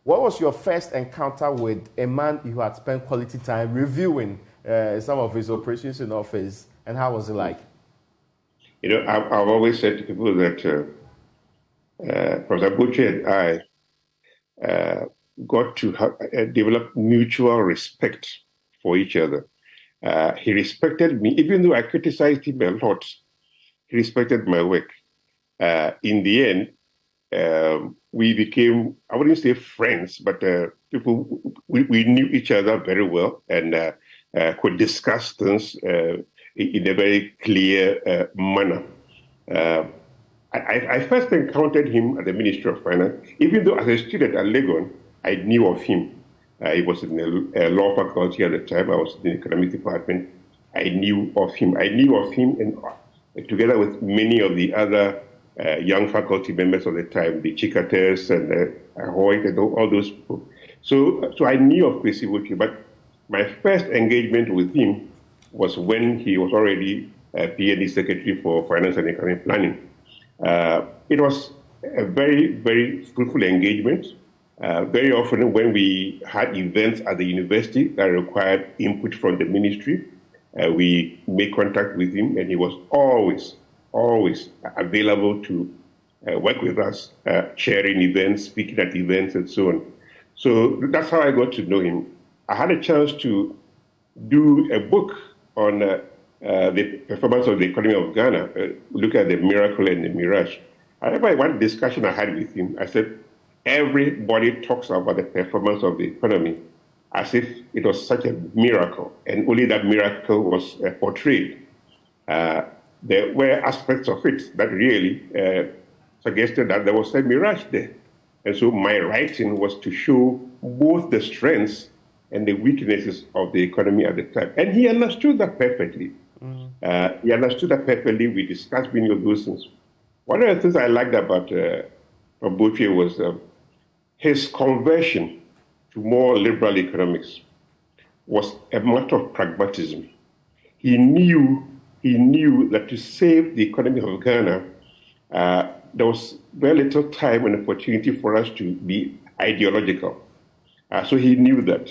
What was your first encounter with a man you had spent quality time reviewing some of his operations in office, and how was it like? You know, I've always said to people that Professor Botchwey and I got to develop mutual respect for each other. He respected me, even though I criticized him a lot. He respected my work. In the end, we became, I wouldn't say friends, but people, we knew each other very well and could discuss things in a very clear manner. I first encountered him at the Ministry of Finance, even though as a student at Legon, I knew of him. He was in the law faculty at the time. I was in the economic department. I knew of him. And together with many of the other young faculty members of the time, the Chikates and Hoyt and all those people. So I knew of Kwesi Botchwey, but my first engagement with him was when he was already PhD Secretary for Finance and Economic Planning. It was a very, very fruitful engagement. Very often when we had events at the university that required input from the ministry, we made contact with him, and he was always available to work with us, chairing events, speaking at events, and so on. So that's how I got to know him. I had a chance to do a book on the performance of the economy of Ghana, look at the miracle and the mirage. I remember one discussion I had with him. I said, everybody talks about the performance of the economy as if it was such a miracle, and only that miracle was portrayed. There were aspects of it that really suggested that there was a mirage there. And so my writing was to show both the strengths and the weaknesses of the economy at the time. And he understood that perfectly. He understood that perfectly. We discussed many of those things. One of the things I liked about Botchwey was his conversion to more liberal economics was a matter of pragmatism. He knew that to save the economy of Ghana, there was very little time and opportunity for us to be ideological. So he knew that.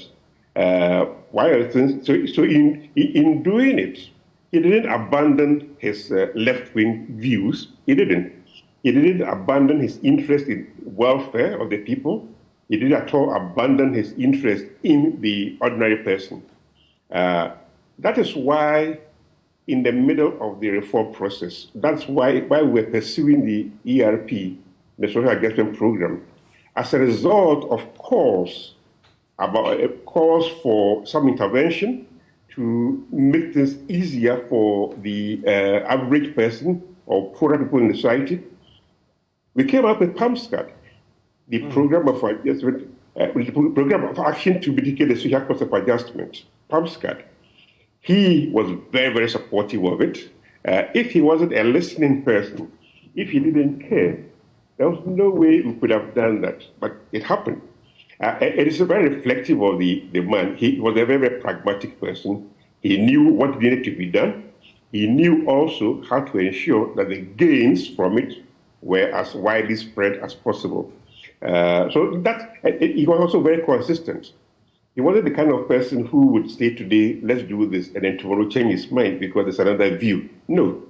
So in doing it, he didn't abandon his left-wing views. He didn't abandon his interest in welfare of the people. He didn't at all abandon his interest in the ordinary person. That is why, in the middle of the reform process, that's why we're pursuing the ERP, the Social Adjustment Program, as a result of calls for some intervention to make things easier for the average person or poorer people in the society. We came up with PAMSCAD, the program of adjustment, program of action to mitigate the social cost of adjustment, PAMSCAD. He was very, very supportive of it. If he wasn't a listening person, if he didn't care, there was no way we could have done that, but it happened. It is very reflective of the man. He was a very, very pragmatic person. He knew what needed to be done. He knew also how to ensure that the gains from it were as widely spread as possible. So that he was also very consistent. He wasn't the kind of person who would say today, let's do this, and then tomorrow change his mind because there's another view. No.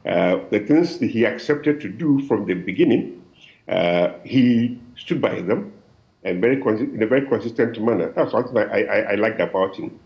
The things that he accepted to do from the beginning, he stood by them and in a very consistent manner. That's something I liked about him.